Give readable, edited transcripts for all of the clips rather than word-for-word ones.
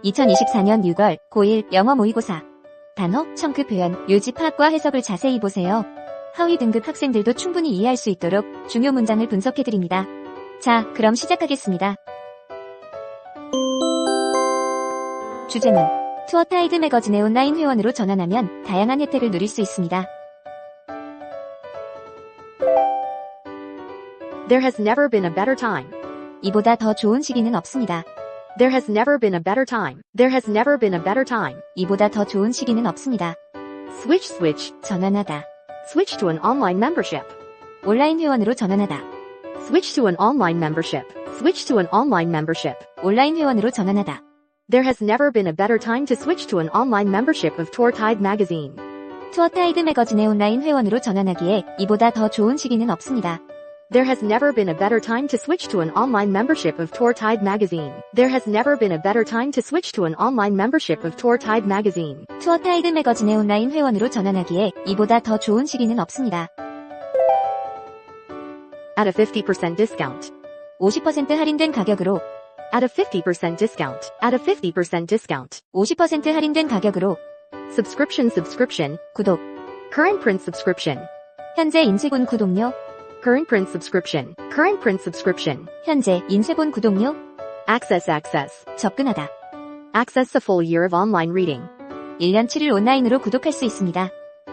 2024년 6월 고1 영어 모의고사 단어, 청크 표현, 요지 파악과 해석을 자세히 보세요. 하위 등급 학생들도 충분히 이해할 수 있도록 중요 문장을 분석해드립니다. 자, 그럼 시작하겠습니다. 주제문 투어 타이드 매거진의 온라인 회원으로 전환하면 다양한 혜택을 누릴 수 있습니다. There has never been a better time. 이보다 더 좋은 시기는 없습니다. There has never been a better time. There has never been a better time. 이보다 더 좋은 시기는 없습니다. Switch. 전환하다. Switch to an online membership. 온라인 회원으로 전환하다. Switch to an online membership. Switch to an online membership. 온라인 회원으로 전환하다. There has never been a better time to switch to an online membership of Tour Tide magazine. 투어 타이드 매거진의 온라인 회원으로 전환하기에 이보다 더 좋은 시기는 없습니다. There has never been a better time to switch to an online membership of Tour Tide magazine. There has never been a better time to switch to an online membership of Tour Tide magazine. 투어 타이드 매거진의 온라인 회원으로 전환하기에 이보다 더 좋은 시기는 없습니다. At a 50% discount. 50% 할인된 가격으로 At a 50% discount. At a 50% discount. 50% 할인된 가격으로 Subscription. 구독 Current print subscription. 현재 인쇄본 구독료 Current print subscription. Current print subscription. 현재 인쇄본 구독료 Access. 접근하다 Access a full year of online reading. 1년 7일 온라인으로 구독할 수 있습니다.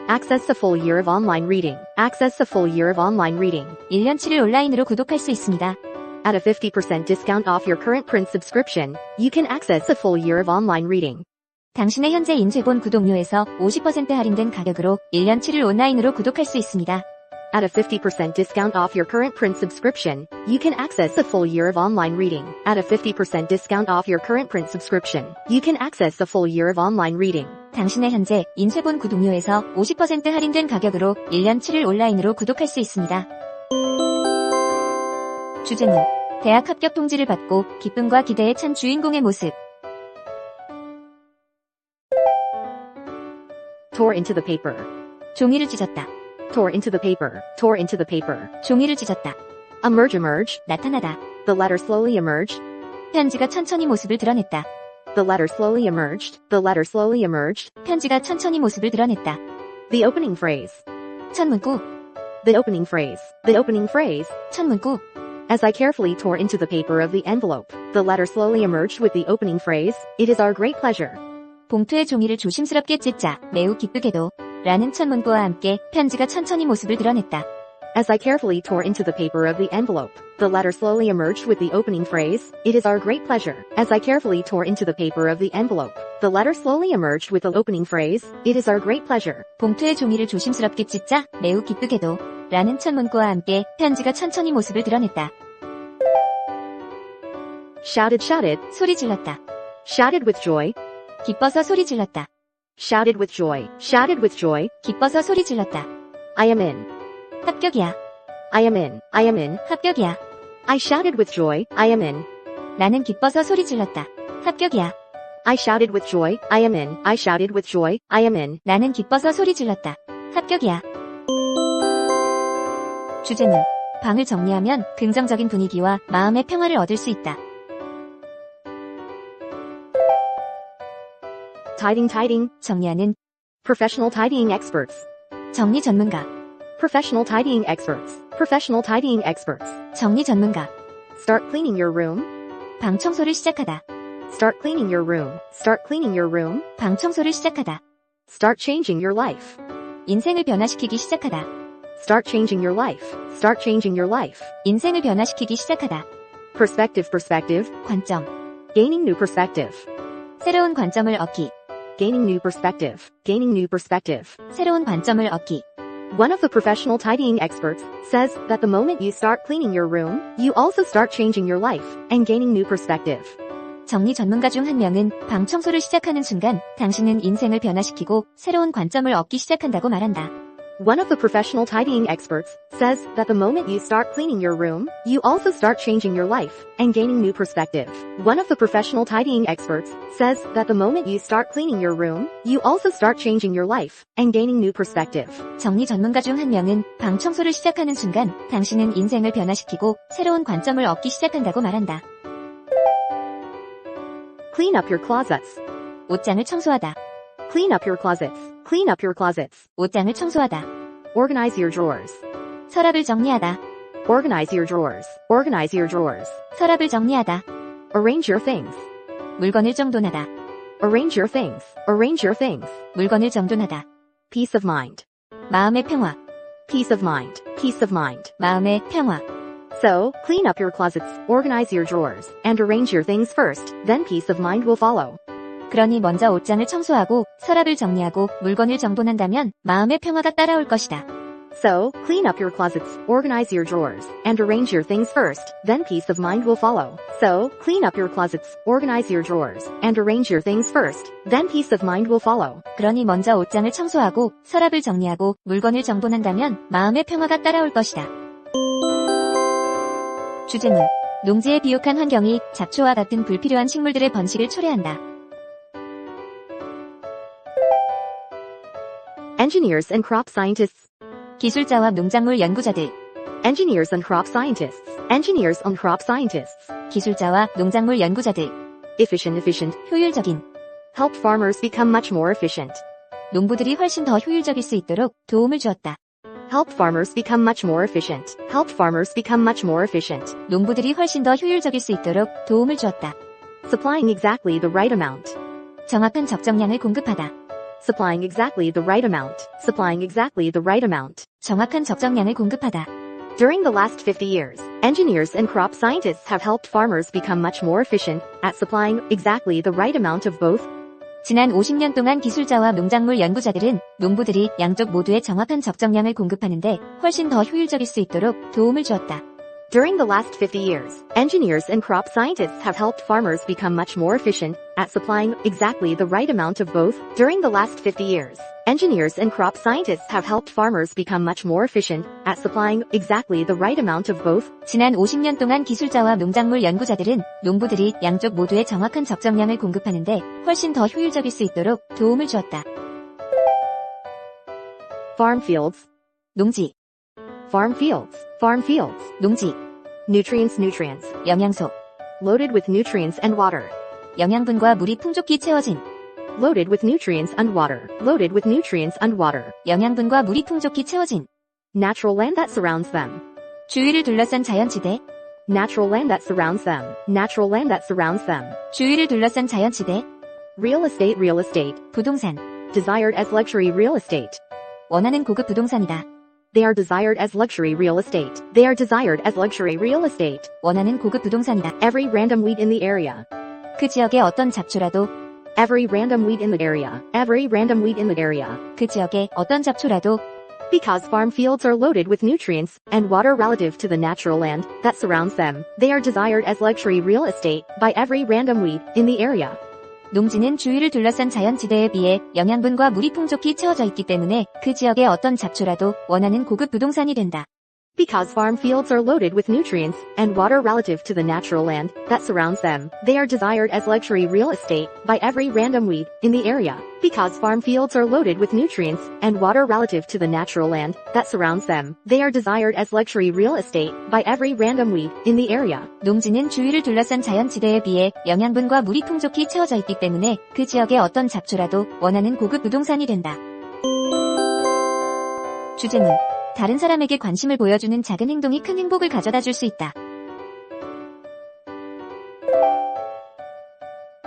Access a full year of online reading. Access a full year of online reading. 1년 7일 온라인으로 구독할 수 있습니다. At a 50% discount off your current print subscription, you can access a full year of online reading. 당신의 현재 인쇄본 구독료에서 50% 할인된 가격으로 1년 7일 온라인으로 구독할 수 있습니다. At a 50% discount off your current print subscription, you can access a full year of online reading. At a 50% discount off your current print subscription, you can access a full year of online reading. 당신의 현재 인쇄본 구독료에서 50% 할인된 가격으로 1년 7일 온라인으로 구독할 수 있습니다. 주제문 대학 합격 통지를 받고 기쁨과 기대에 찬 주인공의 모습 Tore into the paper. 종이를 찢었다. Tore into the paper. Tore into the paper. 종이를 찢었다. Emerge. 나타나다. The letter slowly emerged. 편지가 천천히 모습을 드러냈다. The letter slowly emerged. The letter slowly emerged. 편지가 천천히 모습을 드러냈다. The opening phrase. 첫 문구, The opening phrase. The opening phrase. 첫 문구. As I carefully tore into the paper of the envelope, the letter slowly emerged with the opening phrase, "It is our great pleasure." 봉투의 종이를 조심스럽게 찢자 매우 기쁘게도 라는 첫 문구와 함께 편지가 천천히 모습을 드러냈다. As I carefully tore into the paper of the envelope, the letter slowly emerged with the opening phrase, "It is our great pleasure." As I carefully tore into the paper of the envelope, the letter slowly emerged with the opening phrase, "It is our great pleasure." 봉투의 종이를 조심스럽게 찢자 매우 기쁘게도 라는 첫 문구와 함께 편지가 천천히 모습을 드러냈다. Shouted. 소리 질렀다. Shouted with joy. 기뻐서 소리 질렀다. Shouted with joy. Shouted with joy. 기뻐서 소리 질렀다. I am in. 합격이야. I am in. 합격이야. I shouted with joy. I am in. 나는 기뻐서 소리 질렀다. 합격이야. I shouted with joy. I am in. I shouted with joy. I am in. 나는 기뻐서 소리 질렀다. 합격이야. 주제문 방을 정리하면 긍정적인 분위기와 마음의 평화를 얻을 수 있다. Tidying. 정리하는 Professional tidying experts. 정리 전문가. Professional tidying experts. Professional tidying experts. 정리 전문가. Start cleaning your room. 방 청소를 시작하다. Start cleaning your room. Start cleaning your room. 방 청소를 시작하다. Start changing your life. 인생을 변화시키기 시작하다. Start changing your life. Start changing your life. 인생을 변화시키기 시작하다. Perspective. 관점. Gaining new perspective. 새로운 관점을 얻기. Gaining new perspective. Gaining new perspective. 새로운 관점을 얻기. One of the professional tidying experts says that the moment you start cleaning your room, you also start changing your life and gaining new perspective. 정리 전문가 중 한 명은 방 청소를 시작하는 순간 당신은 인생을 변화시키고 새로운 관점을 얻기 시작한다고 말한다. One of the professional tidying experts says that the moment you start cleaning your room, you also start changing your life and gaining new perspective. One of the professional tidying experts says that the moment you start cleaning your room, you also start changing your life and gaining new perspective. 정리 전문가 중 한 명은 방 청소를 시작하는 순간 당신은 인생을 변화시키고 새로운 관점을 얻기 시작한다고 말한다. Clean up your closets. 옷장을 청소하다. Clean up your closets. Clean up your closets. 옷장을 청소하다. Organize your drawers. 서랍을 정리하다. Organize your drawers. Organize your drawers. 서랍을 정리하다. Arrange your things. 물건을 정돈하다. Arrange your things. Arrange your things. 물건을 정돈하다. Peace of mind. 마음의 평화. Peace of mind. Peace of mind. 마음의 평화. So, clean up your closets, organize your drawers, and arrange your things first, then peace of mind will follow. 그러니 먼저 옷장을 청소하고 서랍을 정리하고 물건을 정돈한다면 마음의 평화가 따라올 것이다. So, clean up your closets, organize your drawers, and arrange your things first, then peace of mind will follow. So, clean up your closets, organize your drawers, and arrange your things first, then peace of mind will follow. 그러니 먼저 옷장을 청소하고 서랍을 정리하고 물건을 정돈한다면 마음의 평화가 따라올 것이다. 주제문. 농지의 비옥한 환경이 잡초와 같은 불필요한 식물들의 번식을 초래한다. Engineers and crop scientists. 기술자와 농작물 연구자들. Engineers and crop scientists. Engineers and crop scientists. 기술자와 농작물 연구자들. Efficient. 효율적인. Helped farmers become much more efficient. 농부들이 훨씬 더 효율적일 수 있도록 도움을 주었다. Helped farmers become much more efficient. Helped farmers become much more efficient. 농부들이 훨씬 더 효율적일 수 있도록 도움을 주었다. Supplying exactly the right amount. 정확한 적정량을 공급하다. Supplying exactly the right amount. Supplying exactly the right amount. 정확한 적정량을 공급하다. During the last 50 years, engineers and crop scientists have helped farmers become much more efficient at supplying exactly the right amount of both. 지난 50년 동안 기술자와 농작물 연구자들은 농부들이 양쪽 모두의 정확한 적정량을 공급하는데 훨씬 더 효율적일 수 있도록 도움을 주었다. During the last 50 years, engineers and crop scientists have helped farmers become much more efficient at supplying exactly the right amount of both. During the last 50 years, engineers and crop scientists have helped farmers become much more efficient at supplying exactly the right amount of both. 지난 50년 동안 기술자와 농작물 연구자들은 농부들이 양쪽 모두의 정확한 적정량을 공급하는데 훨씬 더 효율적일 수 있도록 도움을 주었다. Farm fields. 농지, Farm fields. Farm fields. 농지, Nutrients. 영양소, Loaded with nutrients and water. 영양분과 물이 풍족히 채워진, Loaded with nutrients and water. Loaded with nutrients and water. 영양분과 물이 풍족히 채워진, Natural land that surrounds them. 주위를 둘러싼 자연지대, Natural land that surrounds them. Natural land that surrounds them. 주위를 둘러싼 자연지대, Real estate. 부동산, Desired as luxury real estate. 원하는 고급 부동산이다. They are desired as luxury real estate. They are desired as luxury real estate. 원하는 고급 부동산이다. Every random weed in the area. 그 지역의 어떤 잡초라도, Every random weed in the area. Every random weed in the area. 그 지역의 어떤 잡초라도, Because farm fields are loaded with nutrients and water relative to the natural land that surrounds them, they are desired as luxury real estate by every random weed in the area. 농지는 주위를 둘러싼 자연지대에 비해 영양분과 물이 풍족히 채워져 있기 때문에 그 지역의 어떤 잡초라도 원하는 고급 부동산이 된다. Because farm fields are loaded with nutrients and water relative to the natural land that surrounds them, they are desired as luxury real estate by every random weed in the area. Because farm fields are loaded with nutrients and water relative to the natural land that surrounds them, they are desired as luxury real estate by every random weed in the area. 농지는 주위를 둘러싼 자연지대에 비해 영양분과 물이 풍족히 채워져 있기 때문에 그 지역의 어떤 잡초라도 원하는 고급 부동산이 된다. 주제문. 다른 사람에게 관심을 보여주는 작은 행동이 큰 행복을 가져다 줄 수 있다.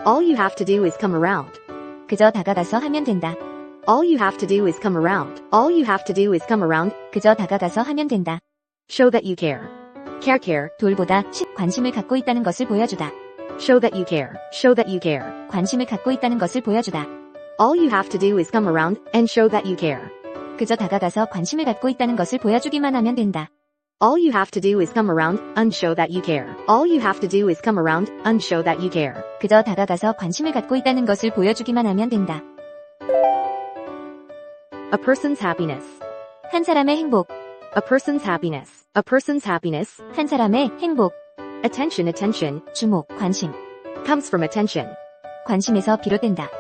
All you have to do is come around. 그저 다가가서 하면 된다. All you have to do is come around. All you have to do is come around. 그저 다가가서 하면 된다. Show that you care. Care. 돌보다 관심을 갖고 있다는 것을 보여주다. Show that you care. Show that you care. 관심을 갖고 있다는 것을 보여주다. All you have to do is come around and show that you care. 그저 다가가서 관심을 갖고 있다는 것을 보여주기만 하면 된다. All you have to do is come around and show that you care. All you have to do is come around and show that you care. 그저 다가가서 관심을 갖고 있다는 것을 보여주기만 하면 된다. A person's happiness. 한 사람의 행복. A person's happiness. A person's happiness. 한 사람의 행복. Attention. 주목, 관심. Comes from attention. 관심에서 비롯된다.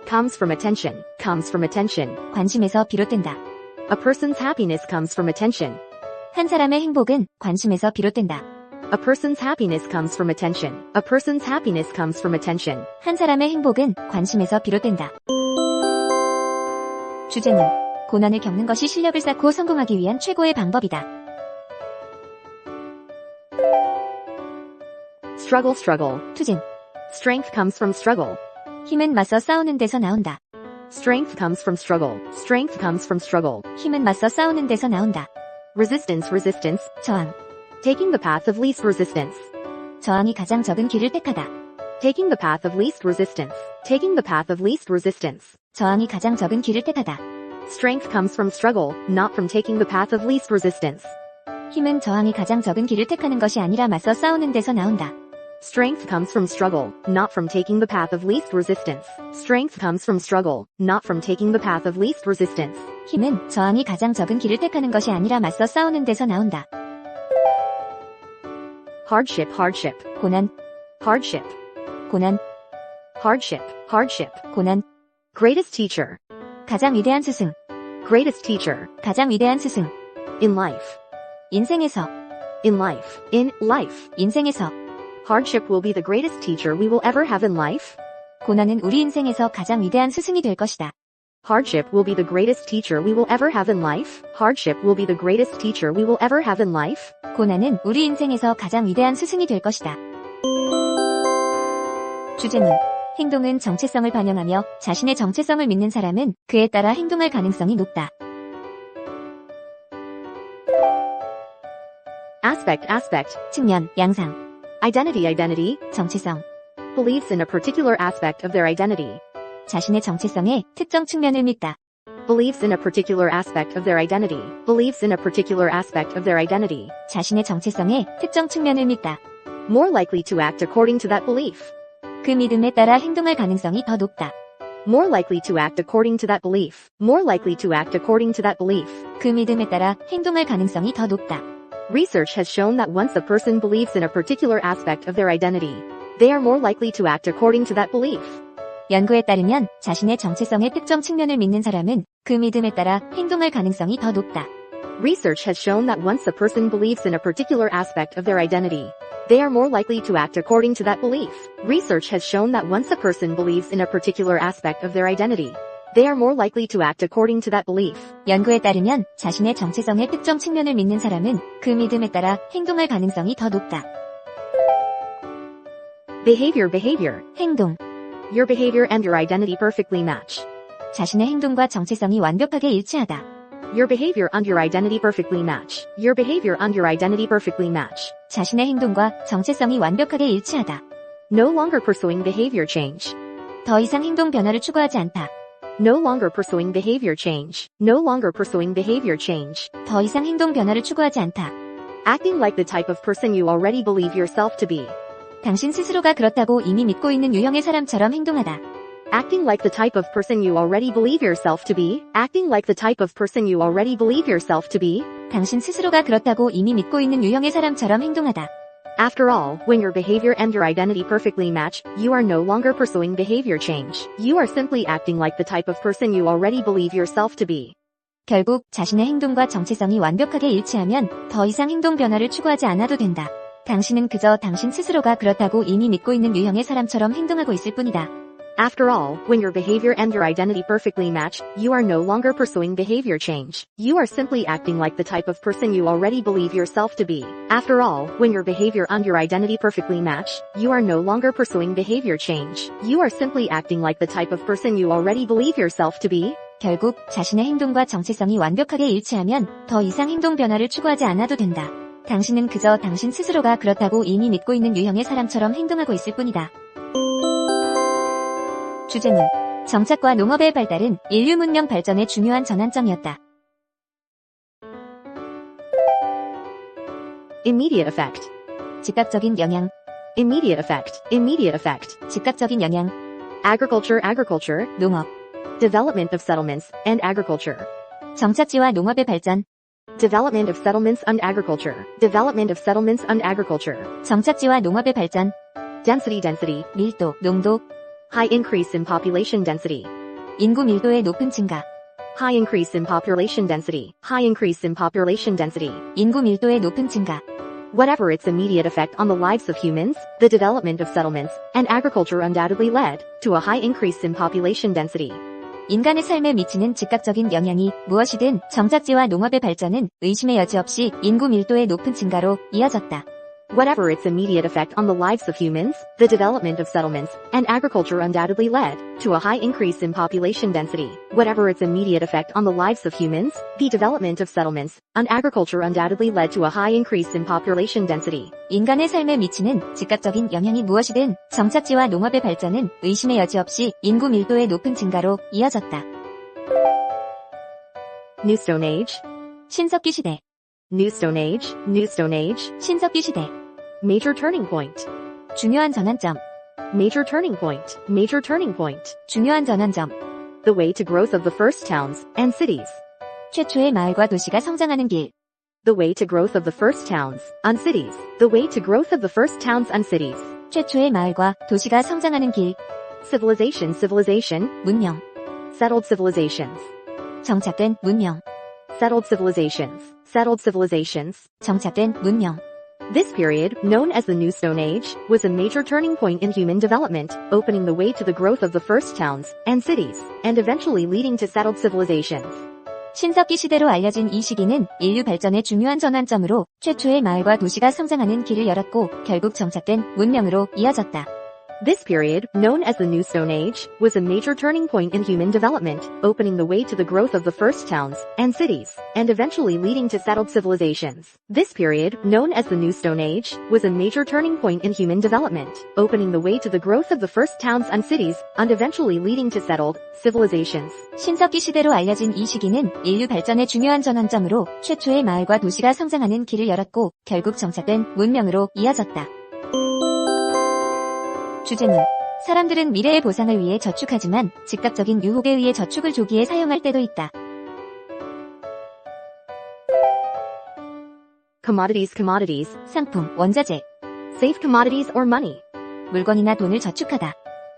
Comes from attention. 관심에서 비롯된다. A person's happiness comes from attention. 한 사람의 행복은 관심에서 비롯된다. A person's happiness comes from attention. A person's happiness comes from attention. 한 사람의 행복은 관심에서 비롯된다. 주제문. 고난을 겪는 것이 실력을 쌓고 성공하기 위한 최고의 방법이다. Struggle, struggle. 투진. Strength comes from struggle. 힘은 맞서 싸우는 데서 나온다. Strength comes from struggle. Strength comes from struggle. 힘은 맞서 싸우는 데서 나온다. Resistance, resistance. 저항. Taking the path of least resistance. 저항이 가장 적은 길을 택하다. Taking the path of least resistance. Taking the path of least resistance. 저항이 가장 적은 길을 택하다. Strength comes from struggle, not from taking the path of least resistance. 힘은 저항이 가장 적은 길을 택하는 것이 아니라 맞서 싸우는 데서 나온다. Strength comes from struggle, not from taking the path of least resistance. Strength comes from struggle, not from taking the path of least resistance. 힘은 저항이 가장 적은 길을 택하는 것이 아니라 맞서 싸우는 데서 나온다. Hardship, hardship. 고난, Hardship. 고난, Hardship, hardship. 고난. Greatest teacher. 가장 위대한 스승, Greatest teacher. 가장 위대한 스승. In life. 인생에서, In life. In life. 인생에서. Hardship will be the greatest teacher we will ever have in life. 고난은 우리 인생에서 가장 위대한 스승이 될 것이다. Hardship will be the greatest teacher we will ever have in life. Hardship will be the greatest teacher we will ever have in life. 고난은 우리 인생에서 가장 위대한 스승이 될 것이다. 주제문. 행동은 정체성을 반영하며 자신의 정체성을 믿는 사람은 그에 따라 행동할 가능성이 높다. Aspect, aspect. 측면, 양상. Identity, identity. 정체성. Believes in a particular aspect of their identity. 자신의 정체성의 특정 측면을 믿다. Believes in a particular aspect of their identity. Believes in a particular aspect of their identity. 자신의 정체성의 특정 측면을 믿다. More likely to act according to that belief. 그 믿음에 따라 행동할 가능성이 더 높다. More likely to act according to that belief. More likely to act according to that belief. 그 믿음에 따라 행동할 가능성이 더 높다. Research has shown that once a person believes in a particular aspect of their identity, they are more likely to act according to that belief. 연구에 따르면 자신의 정체성의 특정 측면을 믿는 사람은 그 믿음에 따라 행동할 가능성이 더 높다. Research has shown that once a person believes in a particular aspect of their identity, they are more likely to act according to that belief. Research has shown that once a person believes in a particular aspect of their identity, they are more likely to act according to that belief. 연구에 따르면 자신의 정체성의 특정 측면을 믿는 사람은 그 믿음에 따라 행동할 가능성이 더 높다. Behavior, behavior. 행동. Your behavior and your identity perfectly match. 자신의 행동과 정체성이 완벽하게 일치하다. Your behavior and your identity perfectly match. Your behavior and your identity perfectly match. 자신의 행동과 정체성이 완벽하게 일치하다. No longer pursuing behavior change. 더 이상 행동 변화를 추구하지 않다. No longer pursuing behavior change. No longer pursuing behavior change. 더 이상 행동 변화를 추구하지 않다. Acting like the type of person you already believe yourself to be. 당신 스스로가 그렇다고 이미 믿고 있는 유형의 사람처럼 행동하다. Acting like the type of person you already believe yourself to be. Acting like the type of person you already believe yourself to be. 당신 스스로가 그렇다고 이미 믿고 있는 유형의 사람처럼 행동하다. After all, when your behavior and your identity perfectly match, you are no longer pursuing behavior change. You are simply acting like the type of person you already believe yourself to be. 결국 자신의 행동과 정체성이 완벽하게 일치하면 더 이상 행동 변화를 추구하지 않아도 된다. 당신은 그저 당신 스스로가 그렇다고 이미 믿고 있는 유형의 사람처럼 행동하고 있을 뿐이다. After all, when your behavior and your identity perfectly match, you are no longer pursuing behavior change. You are simply acting like the type of person you already believe yourself to be. After all, when your behavior and your identity perfectly match, you are no longer pursuing behavior change. You are simply acting like the type of person you already believe yourself to be. 결국 자신의 행동과 정체성이 완벽하게 일치하면 더 이상 행동 변화를 추구하지 않아도 된다. 당신은 그저 당신 스스로가 그렇다고 이미 믿고 있는 유형의 사람처럼 행동하고 있을 뿐이다. 주제문. 정착과 농업의 발달은 인류 문명 발전의 중요한 전환점이었다. Immediate effect. 즉각적인 영향. Immediate effect. Immediate effect. 즉각적인 영향. Agriculture, agriculture. 농업. Development of settlements and agriculture. 정착지와 농업의 발전. Development of settlements and agriculture. Development of settlements and agriculture. 정착지와 농업의 발전. Density, density. 밀도, 농도. High increase in population density. 인구 밀도의 높은 증가. High increase in population density. High increase in population density. 인구 밀도의 높은 증가. Whatever its immediate effect on the lives of humans, the development of settlements and agriculture undoubtedly led to a high increase in population density. 인간의 삶에 미치는 즉각적인 영향이 무엇이든 정착지와 농업의 발전은 의심의 여지 없이 인구 밀도의 높은 증가로 이어졌다. Whatever its immediate effect on the lives of humans, the development of settlements and agriculture undoubtedly led to a high increase in population density. Whatever its immediate effect on the lives of humans, the development of settlements and agriculture undoubtedly led to a high increase in population density. 인간의 삶에 미치는 즉각적인 영향이 무엇이든 정착지와 농업의 발전은 의심의 여지 없이 인구 밀도의 높은 증가로 이어졌다. New Stone Age, 신석기 시대, New Stone Age, New Stone Age, 신석기 시대. major turning point, 중요한 전환점, major turning point, major turning point. 중요한 전환점. The way to growth of the first towns and cities. 최초의 마을과 도시가 성장하는 길. The way to growth of the first towns and cities. The way to growth of the first towns and cities. 최초의 마을과 도시가 성장하는 길. Civilization, civilization, 문명. settled civilizations. 정착된 문명. Settled civilizations, settled civilizations. 정착된 문명. This period, known as the New Stone Age, was a major turning point in human development, opening the way to the growth of the first towns and cities, and eventually leading to settled civilizations. 신석기 시대로 알려진 이 시기는 인류 발전의 중요한 전환점으로 최초의 마을과 도시가 성장하는 길을 열었고 결국 정착된 문명으로 이어졌다. This period, known as the New Stone Age, was a major turning point in human development, opening the way to the growth of the first towns and cities, and eventually leading to settled civilizations. This period, known as the New Stone Age, was a major turning point in human development, opening the way to the growth of the first towns and cities, and eventually leading to settled civilizations. 신석기 시대로 알려진 이 시기는 인류 발전의 중요한 전환점으로 최초의 마을과 도시가 성장하는 길을 열었고 결국 정착된 문명으로 이어졌다. 주제문. 사람들은 미래의 보상을 위해 저축하지만 즉각적인 유혹에 의해 저축을 조기에 사용할 때도 있다. Commodities, commodities. 상품, 원자재, Save commodities or money. 물건이나 돈을 저축하다.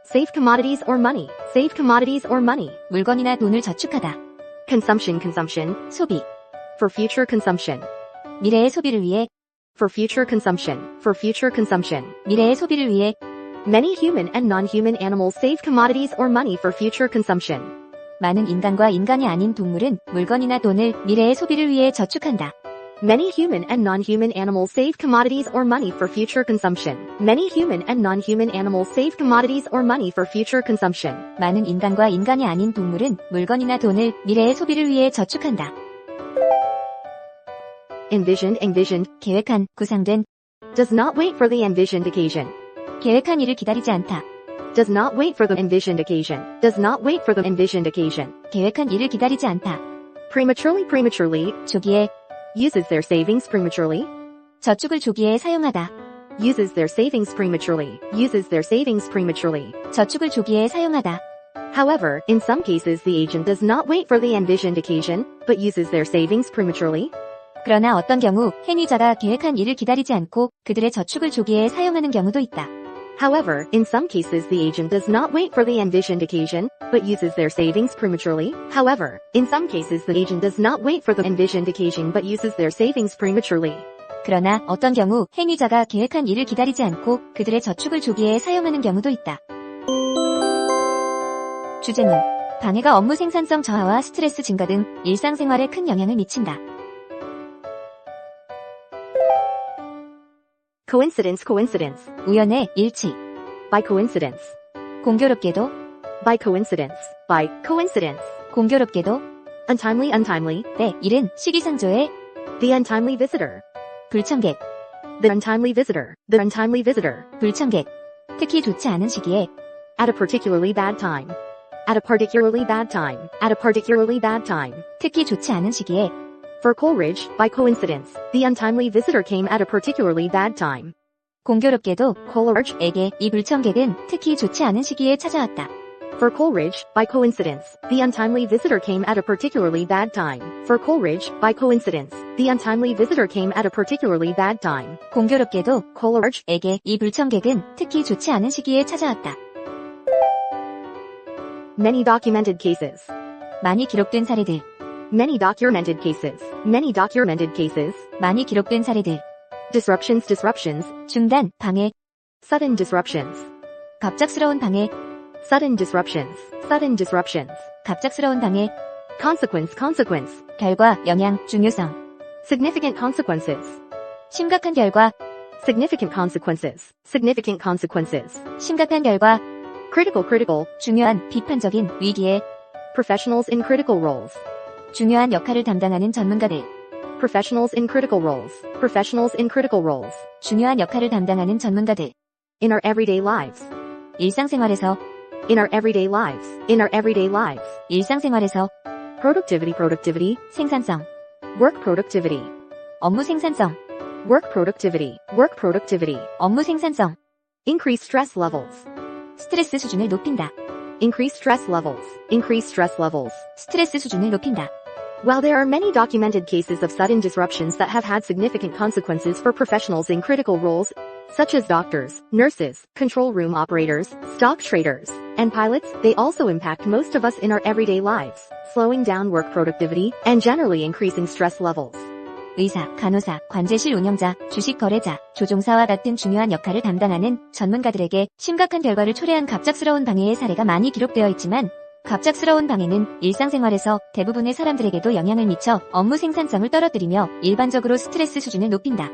Save commodities or money. Save commodities or money. 물건이나 돈을 저축하다. Consumption, consumption. 소비, For future consumption. 미래의 소비를 위해, For future consumption. For future consumption. 미래의 소비를 위해, Many human and non-human animals save commodities or money for future consumption. 많은 인간과 인간이 아닌 동물은 물건이나 돈을 미래의 소비를 위해 저축한다. Many human and non-human animals save commodities or money for future consumption. Many human and non-human animals save commodities or money for future consumption. 많은 인간과 인간이 아닌 동물은 물건이나 돈을 미래의 소비를 위해 저축한다. Envisioned, envisioned. 계획한, 구상된, Does not wait for the envisioned occasion. 계획한 일을 기다리지 않다. Does not wait for the envisioned occasion. Does not wait for the envisioned occasion. 계획한 일을 기다리지 않다. Prematurely, prematurely. 조기에, Uses their savings prematurely. 저축을 조기에 사용하다. Uses their savings prematurely. Uses their savings prematurely. 저축을 조기에 사용하다. However, in some cases the agent does not wait for the envisioned occasion, but uses their savings prematurely. 그러나 어떤 경우 행위자가 계획한 일을 기다리지 않고 그들의 저축을 조기에 사용하는 경우도 있다. However, in some cases the agent does not wait for the envisioned occasion, but uses their savings prematurely. However, in some cases the agent does not wait for the envisioned occasion but uses their savings prematurely. 그러나 어떤 경우 행위자가 계획한 일을 기다리지 않고 그들의 저축을 조기에 사용하는 경우도 있다. 주제문. 방해가 업무 생산성 저하와 스트레스 증가 등 일상생활에 큰 영향을 미친다. Coincidence, coincidence. 우연의 일치. By coincidence. 공교롭게도, By coincidence. By coincidence. 공교롭게도, Untimely, untimely. 때, 일은 시기상조의 The untimely visitor. 불청객, The untimely visitor. The untimely visitor. 불청객. 특히 좋지 않은 시기에 At a particularly bad time. At a particularly bad time. At a particularly bad time. 특히 좋지 않은 시기에 For Coleridge, by coincidence, the untimely visitor came at a particularly bad time. 공교롭게도 Coleridge, 에게 이 불청객은 특히 좋지 않은 시기에 찾아왔다. For Coleridge, by coincidence, the untimely visitor came at a particularly bad time. For Coleridge, by coincidence, the untimely visitor came at a particularly bad time. 공교롭게도 Coleridge, 에게 이 불청객은 특히 좋지 않은 시기에 찾아왔다. many documented cases. 많이 기록된 사례들, Many documented cases. Many documented cases. 많이 기록된 사례들, disruptions, disruptions, 중단, 방해, sudden disruptions, 갑작스러운 방해, sudden disruptions, sudden disruptions, 갑작스러운 방해, consequence, consequence, 결과, 영향, 중요성, significant consequences, 심각한 결과, significant consequences, significant consequences, 심각한 결과, critical, critical, 중요한, 비판적인, 위기에, professionals in critical roles, 중요한 역할을 담당하는 전문가들, professionals in critical roles, professionals in critical roles, 중요한 역할을 담당하는 전문가들, in our everyday lives, 일상생활에서, in our everyday lives, in our everyday lives, 일상생활에서, productivity, productivity, 생산성, work productivity, 업무 생산성, work productivity, work productivity, 업무 생산성, increase stress levels, 스트레스 수준을 높인다, increase stress levels, increase stress levels. 스트레스 수준을 높인다. While there are many documented cases of sudden disruptions that have had significant consequences for professionals in critical roles, such as doctors, nurses, control room operators, stock traders, and pilots, they also impact most of us in our everyday lives, slowing down work productivity and generally increasing stress levels. 의사, 간호사, 관제실 운영자, 주식 거래자, 조종사와 같은 중요한 역할을 담당하는 전문가들에게 심각한 결과를 초래한 갑작스러운 방해의 사례가 많이 기록되어 있지만, 갑작스러운 방해는 일상생활에서 대부분의 사람들에게도 영향을 미쳐 업무 생산성을 떨어뜨리며 일반적으로 스트레스 수준을 높인다.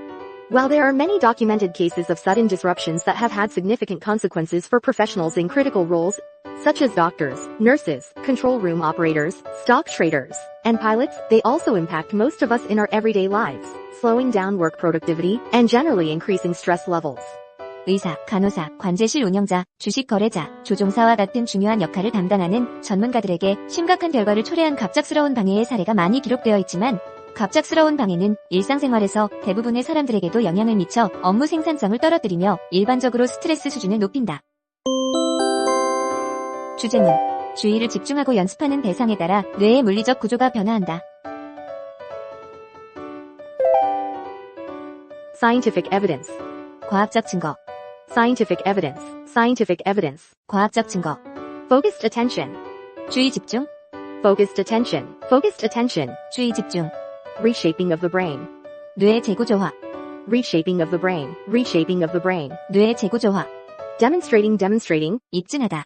While there are many documented cases of sudden disruptions that have had significant consequences for professionals in critical roles, such as doctors, nurses, control room operators, stock traders, and pilots, they also impact most of us in our everyday lives, slowing down work productivity and generally increasing stress levels. 의사, 간호사, 관제실 운영자, 주식 거래자, 조종사와 같은 중요한 역할을 담당하는 전문가들에게 심각한 결과를 초래한 갑작스러운 방해의 사례가 많이 기록되어 있지만, 갑작스러운 방해는 일상생활에서 대부분의 사람들에게도 영향을 미쳐 업무 생산성을 떨어뜨리며 일반적으로 스트레스 수준을 높인다. 주제문. 주의를 집중하고 연습하는 대상에 따라 뇌의 물리적 구조가 변화한다. Scientific evidence. 과학적 증거. Scientific evidence. Scientific evidence. 과학적 증거. Focused attention. 주의 집중. Focused attention. Focused attention. 주의 집중. Reshaping of the brain. 뇌의 재구조화. Reshaping of the brain. Reshaping of the brain. 뇌의 재구조화. Demonstrating. Demonstrating. 입증하다.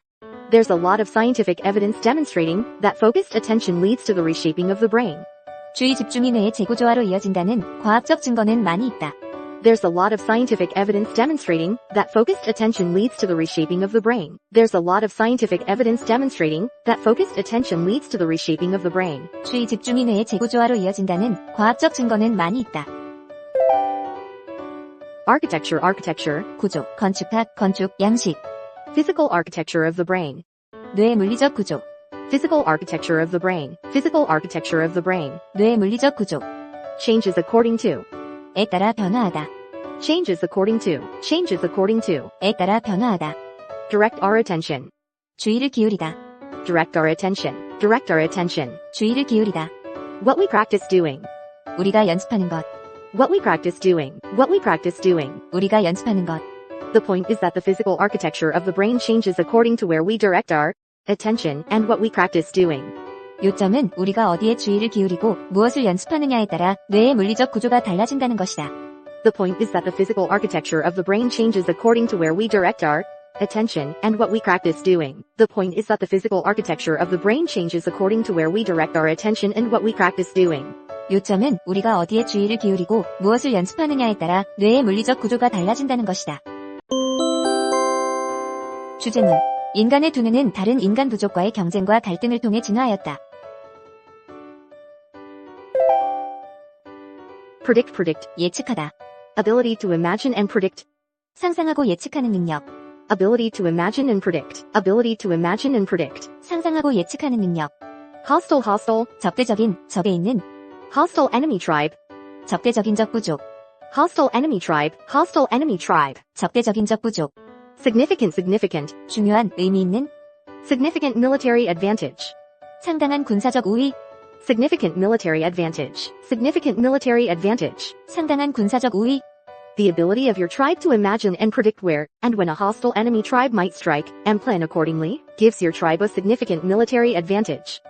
There's a lot of scientific evidence demonstrating that focused attention leads to the reshaping of the brain. 주의 집중이 뇌의 재구조화로 이어진다는 과학적 증거는 많이 있다. There's a lot of scientific evidence demonstrating that focused attention leads to the reshaping of the brain. There's a lot of scientific evidence demonstrating that focused attention leads to the reshaping of the brain. 주의 집중이 뇌의 재구조화로 이어진다는 과학적 증거는 많이 있다. Architecture. Architecture. 구조, 건축학, 건축, 양식. Physical architecture of the brain. 뇌의 물리적 구조. Physical architecture of the brain. Physical architecture of the brain. 뇌의 물리적 구조. Changes according to. 에 따라 변화하다. Changes according to. Changes according to. 에 따라 변화하다. Direct our attention. 주의를 기울이다. Direct our attention. Direct our attention. 주의를 기울이다. What we practice doing. 우리가 연습하는 것. What we practice doing. What we practice doing. 우리가 연습하는 것. The point is that the physical architecture of the brain changes according to where we direct our attention and what we practice doing. 요점은 우리가 어디에 주의를 기울이고 무엇을 연습하느냐에 따라 뇌의 물리적 구조가 달라진다는 것이다. The point is that the physical architecture of the brain changes according to where we direct our attention and what we practice doing. The point is that the physical architecture of the brain changes according to where we direct our attention and what we practice doing. 요점은 우리가 어디에 주의를 기울이고 무엇을 연습하느냐에 따라 뇌의 물리적 구조가 달라진다는 것이다. 주제문. 인간의 두뇌는 다른 인간 부족과의 경쟁과 갈등을 통해 진화하였다. Predict. Predict. 예측하다. Ability to imagine and predict. 상상하고 예측하는 능력. Ability to imagine and predict. Ability to imagine and predict. 상상하고 예측하는 능력. Hostile. Hostile. 적대적인, 적에 있는. Hostile enemy tribe. 적대적인 적 부족. Hostile enemy tribe. Hostile enemy tribe. 적대적인 적 부족. Significant. Significant. 중요한, 의미 있는. Significant military advantage. 상당한 군사적 우위. Significant military advantage. Significant military advantage. 상당한 군사적 우위. The ability of your tribe to imagine and predict where and when a hostile enemy tribe might strike and plan accordingly gives your tribe a significant military advantage.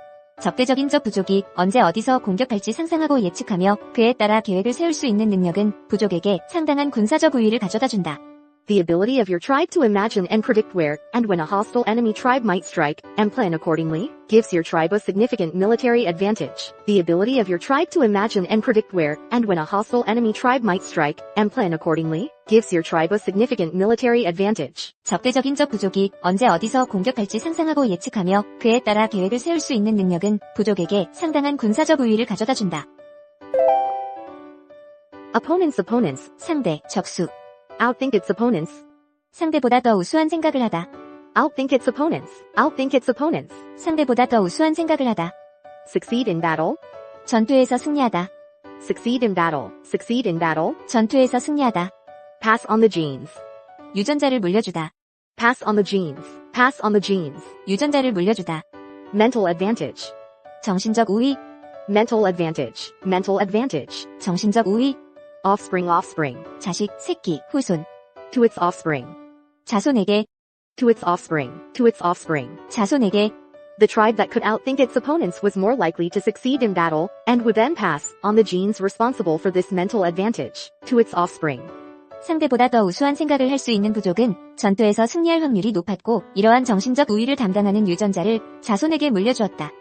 적대적인적 부족이 언제 어디서 공격할지 상상하고 예측하며 그에 따라 계획을 세울 수 있는 능력은 부족에게 상당한 군사적 우위를 가져다준다. The ability of your tribe to imagine and predict where and when a hostile enemy tribe might strike, and plan accordingly, gives your tribe a significant military advantage. The ability of your tribe to imagine and predict where and when a hostile enemy tribe might strike, and plan accordingly, gives your tribe a significant military advantage. 적대적인적 부족이 언제 어디서 공격할지 상상하고 예측하며 그에 따라 계획을 세울 수 있는 능력은 부족에게 상당한 군사적 우위를 가져다준다. Opponents. 상대, 적수. Outthink its opponents. 상대보다 더 우수한 생각을 하다. Outthink its opponents. Outthink its opponents. 상대보다 더 우수한 생각을 하다. Succeed in battle. 전투에서 승리하다. Succeed in battle. Succeed in battle. 전투에서 승리하다. Pass on the genes. 유전자를 물려주다. Pass on the genes. Pass on the genes. 유전자를 물려주다. Mental advantage. 정신적 우위. Mental advantage. Mental advantage. 정신적 우위. Offspring. 자식, 새끼, 후손. To its offspring. 자손에게. To its offspring. To its offspring. 자손에게. The tribe that could outthink its opponents was more likely to succeed in battle, and would then pass on the genes responsible for this mental advantage to its offspring. 상대보다 더 우수한 생각을 할 수 있는 부족은 전투에서 승리할 확률이 높았고 이러한 정신적 우위를 담당하는 유전자를 자손에게 물려주었다.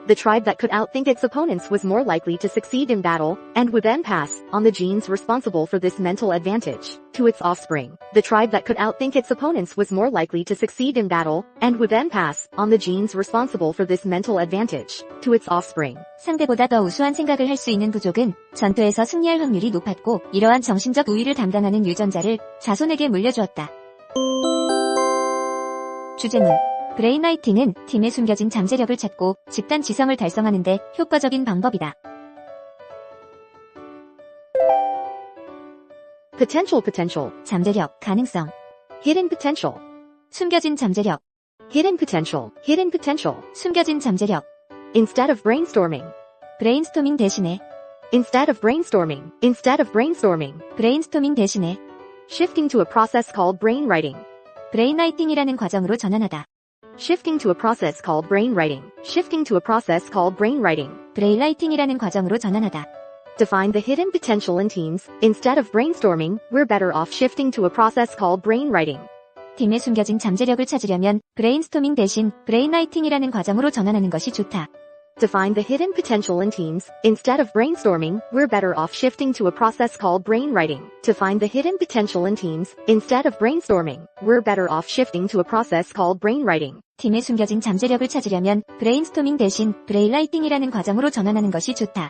The tribe that could outthink its opponents was more likely to succeed in battle, and would then pass on the genes responsible for this mental advantage to its offspring. The tribe that could outthink its opponents was more likely to succeed in battle, and would then pass on the genes responsible for this mental advantage to its offspring. 상대보다 더 우수한 생각을 할 수 있는 부족은 전투에서 승리할 확률이 높았고 이러한 정신적 우위를 담당하는 유전자를 자손에게 물려주었다. 주제문 브레인라이팅은 팀의 숨겨진 잠재력을 찾고 집단 지성을 달성하는 데 효과적인 방법이다. Potential. 잠재력, 가능성. Hidden potential. 숨겨진 잠재력. Hidden potential. 숨겨진 잠재력. Instead of brainstorming. 브레인스토밍 대신에. Instead of brainstorming. 브레인스토밍 대신에. Shifting to a process called brainwriting. 브레인라이팅이라는 과정으로 전환하다. Shifting to a process called brainwriting. 브레인라이팅이라는 과정으로 전환하다. To find the hidden potential in teams, instead of brainstorming, we're better off shifting to a process called brainwriting. 팀의 숨겨진 잠재력을 찾으려면 브레인스토밍 대신 브레인라이팅이라는 과정으로 전환하는 것이 좋다. To find the hidden potential in teams, instead of brainstorming, we're better off shifting to a process called brainwriting. To find the hidden potential in teams, instead of brainstorming, we're better off shifting to a process called brainwriting. 팀의 숨겨진 잠재력을 찾으려면 브레인스토밍 대신 브레인라이팅이라는 과정으로 전환하는 것이 좋다.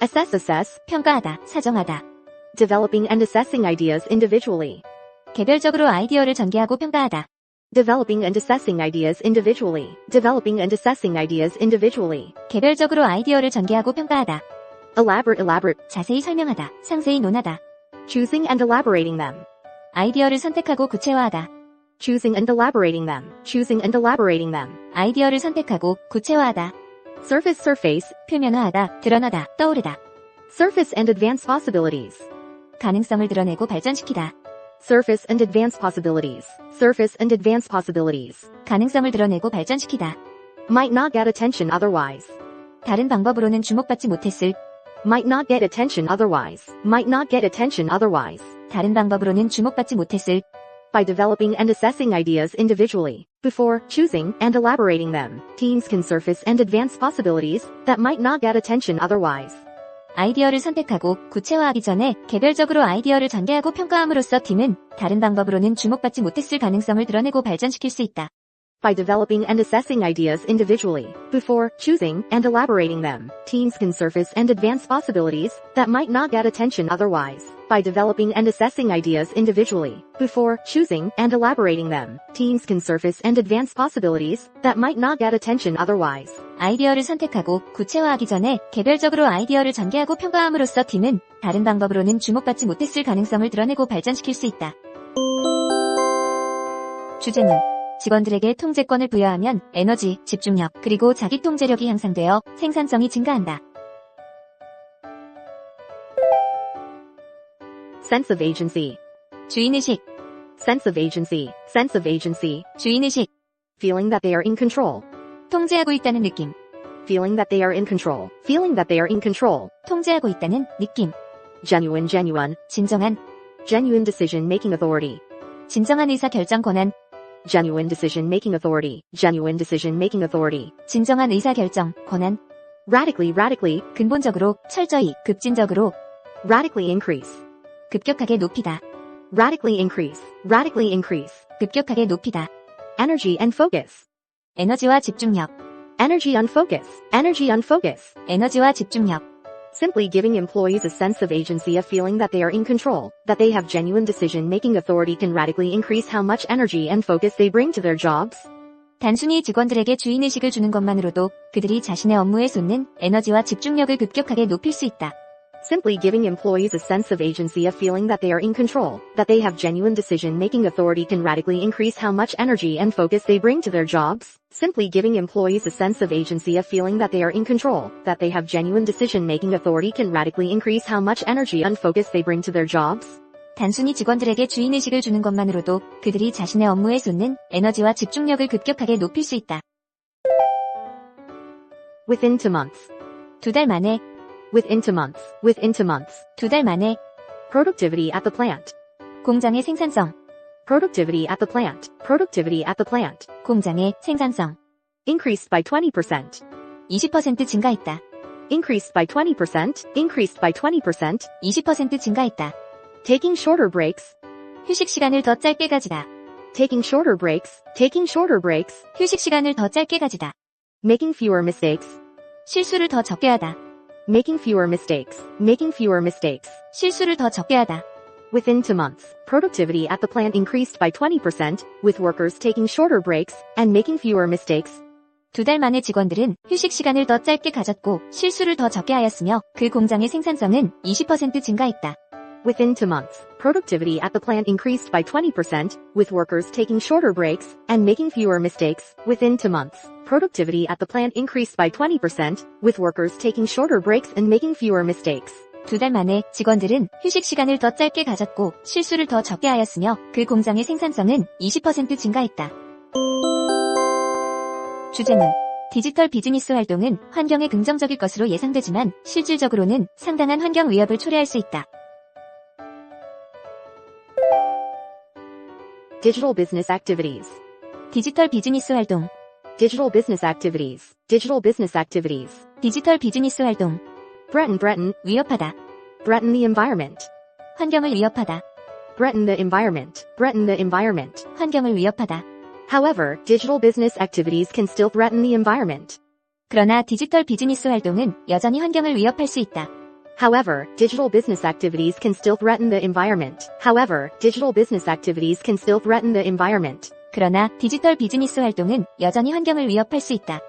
Assess. 평가하다, 사정하다. Developing and assessing ideas individually. 개별적으로 아이디어를 전개하고 평가하다. Developing and assessing ideas individually. 개별적으로 아이디어를 전개하고 평가하다. Elaborate. 자세히 설명하다, 상세히 논하다. Choosing and elaborating them. 아이디어를 선택하고 구체화하다. Choosing and elaborating them. 아이디어를 선택하고 구체화하다. Surface. 표면화하다, 드러나다, 떠오르다. Surface and advanced possibilities. 가능성을 드러내고 발전시키다. Surface and advanced possibilities. 가능성을 드러내고 발전시키다. Might not get attention otherwise. 다른 방법으로는 주목받지 못했을. Might not get attention otherwise. 다른 방법으로는 주목받지 못했을. By developing and assessing ideas individually, before choosing and elaborating them, teams can surface and advance possibilities that might not get attention otherwise. 아이디어를 선택하고 구체화하기 전에 개별적으로 아이디어를 전개하고 평가함으로써 팀은 다른 방법으로는 주목받지 못했을 가능성을 드러내고 발전시킬 수 있다. By developing and assessing ideas individually, before choosing and elaborating them, teams can surface and advance possibilities that might not get attention otherwise. By developing and assessing ideas individually, before choosing and elaborating them, teams can surface and advance possibilities that might not get attention otherwise. 아이디어를 선택하고 구체화하기 전에 개별적으로 아이디어를 전개하고 평가함으로써 팀은 다른 방법으로는 주목받지 못했을 가능성을 드러내고 발전시킬 수 있다. 주제문 직원들에게 통제권을 부여하면 에너지, 집중력, 그리고 자기 통제력이 향상되어 생산성이 증가한다. Sense of agency. 주인의식. Sense of agency. 주인의식. Feeling that they are in control. 통제하고 있다는 느낌. Feeling that they are in control. Feeling that they are in control. 통제하고 있다는 느낌. Genuine, genuine. 진정한. Genuine decision-making authority. 진정한 의사 결정 권한. Genuine decision-making authority. Genuine decision-making authority. 진정한 의사 결정 권한. Radically, radically. 근본적으로, 철저히, 급진적으로, Radically increase. 급격하게 높이다. Radically increase. Radically increase. 급격하게 높이다. Energy and focus. 에너지와 집중력. Energy on focus. Energy on focus. 에너지와 집중력. Simply giving employees a sense of agency, a feeling that they are in control, that they have genuine decision-making authority can radically increase how much energy and focus they bring to their jobs. 단순히 직원들에게 주인의식을 주는 것만으로도 그들이 자신의 업무에 쏟는 에너지와 집중력을 급격하게 높일 수 있다. Simply giving employees a sense of agency, a feeling that they are in control, that they have genuine decision-making authority can radically increase how much energy and focus they bring to their jobs. Simply giving employees a sense of agency, a feeling that they are in control, that they have genuine decision-making authority can radically increase how much energy and focus they bring to their jobs. 단순히 직원들에게 주인의식을 주는 것만으로도 그들이 자신의 업무에 쏟는 에너지와 집중력을 급격하게 높일 수 있다. Within 2 months. 2달 만에, Within 2 months. Within 2 months. 2달 만에, Productivity at the plant. 공장의 생산성, Productivity at the plant. Productivity at the plant. 공장의 생산성, Increased by 20%. 20% 증가했다. Increased by 20%. Increased by 20%. 20% 증가했다. Taking shorter breaks. 휴식 시간을 더 짧게 가지다. Taking shorter breaks. Taking shorter breaks. 휴식 시간을 더 짧게 가지다. Making fewer mistakes. 실수를 더 적게 하다. Making fewer mistakes. Making fewer mistakes. 실수를 더 적게 하다. Within 2 months, productivity at the plant increased by 20%, with workers taking shorter breaks and making fewer mistakes. 2달 만에 직원들은 휴식 시간을 더 짧게 가졌고 실수를 더 적게 하였으며 그 공장의 생산성은 20% 증가했다. Within 2 months, productivity at the plant increased by 20%, with workers taking shorter breaks and making fewer mistakes. Within 2 months, productivity at the plant increased by 20%, with workers taking shorter breaks and making fewer mistakes. 2달 만에 직원들은 휴식 시간을 더 짧게 가졌고 실수를 더 적게 하였으며 그 공장의 생산성은 20% 증가했다. 주제문. 디지털 비즈니스 활동은 환경에 긍정적일 것으로 예상되지만 실질적으로는 상당한 환경 위협을 초래할 수 있다. Digital business activities. 디지털 비즈니스 활동. Digital business activities. Digital business activities. 디지털 비즈니스 활동. Threaten, 위협하다. threaten the environment. 환경을 위협하다. Threaten the environment. Threaten the environment. 환경을 위협하다. However, digital business activities can still threaten the environment. 그러나 디지털 비즈니스 활동은 여전히 환경을 위협할 수 있다. However, digital business activities can still threaten the environment. However, digital business activities can still threaten the environment. 그러나 디지털 비즈니스 활동은 여전히 환경을 위협할 수 있다.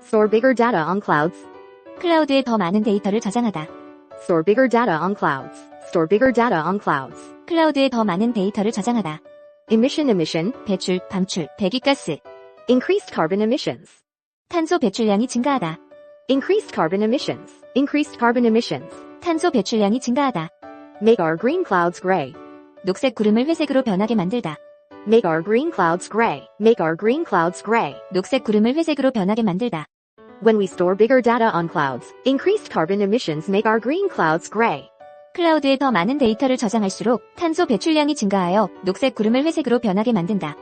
Store bigger data on clouds. 클라우드에 더 많은 데이터를 저장하다. Store bigger data on clouds. Store bigger data on clouds. 클라우드에 더 많은 데이터를 저장하다. Emission, 배출, 방출, 배기가스. increased carbon emissions. 탄소 배출량이 증가하다. Increased carbon emissions. Increased carbon emissions. 탄소 배출량이 증가하다. Make our green clouds gray. 녹색 구름을 회색으로 변하게 만들다. Make our green clouds gray. Make our green clouds gray. 녹색 구름을 회색으로 변하게 만들다. When we store bigger data on clouds, increased carbon emissions make our green clouds gray. 클라우드에 더 많은 데이터를 저장할수록 탄소 배출량이 증가하여 녹색 구름을 회색으로 변하게 만든다.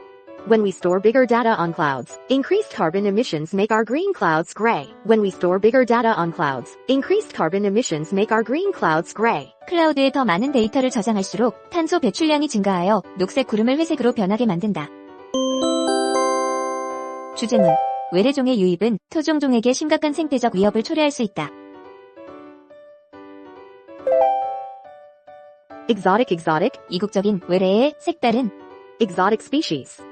When we store bigger data on clouds, increased carbon emissions make our green clouds gray. When we store bigger data on clouds, increased carbon emissions make our green clouds gray. 클라우드에 더 많은 데이터를 저장할수록 탄소 배출량이 증가하여 녹색 구름을 회색으로 변하게 만든다. 주제문. 외래종의 유입은 토종종에게 심각한 생태적 위협을 초래할 수 있다. Exotic, 이국적인, 외래의, 색다른, exotic species.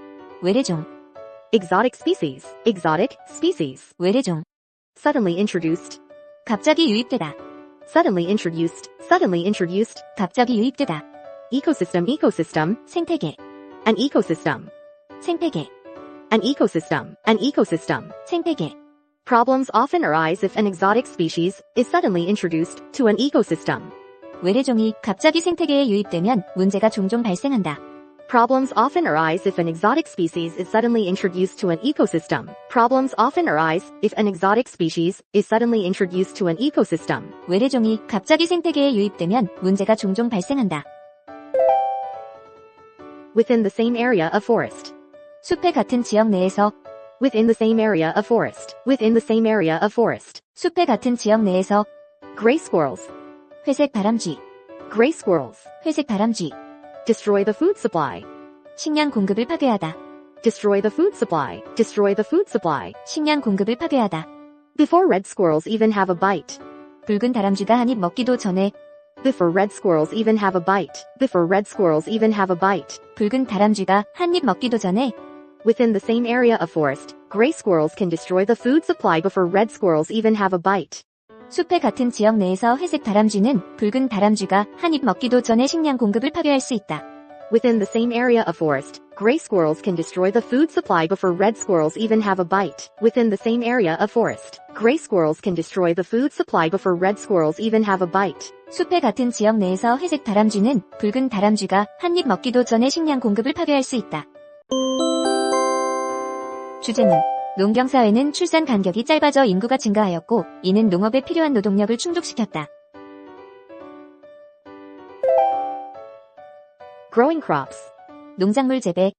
외래종, Exotic species. 외래종, Suddenly introduced, 갑자기 유입되다, suddenly introduced, 갑자기 유입되다, ecosystem, 생태계, an ecosystem, 생태계, 생태계. Problems often arise if an exotic species is suddenly introduced to an ecosystem. 외래종이 갑자기 생태계에 유입되면 문제가 종종 발생한다. Problems often arise if an exotic species is suddenly introduced to an ecosystem. Problems often arise if an exotic species is suddenly introduced to an ecosystem. 외래종이 갑자기 생태계에 유입되면 문제가 종종 발생한다. Within the same area of forest. 숲의 같은 지역 내에서 Within the same area of forest. Within the same area of forest. 숲의 같은 지역 내에서 Gray squirrels. 회색 다람쥐, Gray squirrels. 회색 다람쥐, Destroy the food supply. 식량 공급을 파괴하다. Destroy the food supply. Destroy the food supply. 식량 공급을 파괴하다. Before red squirrels even have a bite. 붉은 다람쥐가 한 입 먹기도 전에 Before red squirrels even have a bite. Before red squirrels even have a bite. 붉은 다람쥐가 한 입 먹기도 전에 Within the same area of forest, gray squirrels can destroy the food supply before red squirrels even have a bite. 숲의 같은 지역 내에서 회색 다람쥐는 붉은 다람쥐가 한 입 먹기도 전에 식량 공급을 파괴할 수 있다. Within the same area of forest, gray squirrels can destroy the food supply before red squirrels even have a bite. Within the same area of forest, gray squirrels can destroy the food supply before red squirrels even have a bite. 숲의 같은 지역 내에서 회색 다람쥐는 붉은 다람쥐가 한 입 먹기도 전에 식량 공급을 파괴할 수 있다. 주제문. 농경사회는 출산 간격이 짧아져 인구가 증가하였고, 이는 농업에 필요한 노동력을 충족시켰다. Growing crops. 농작물 재배,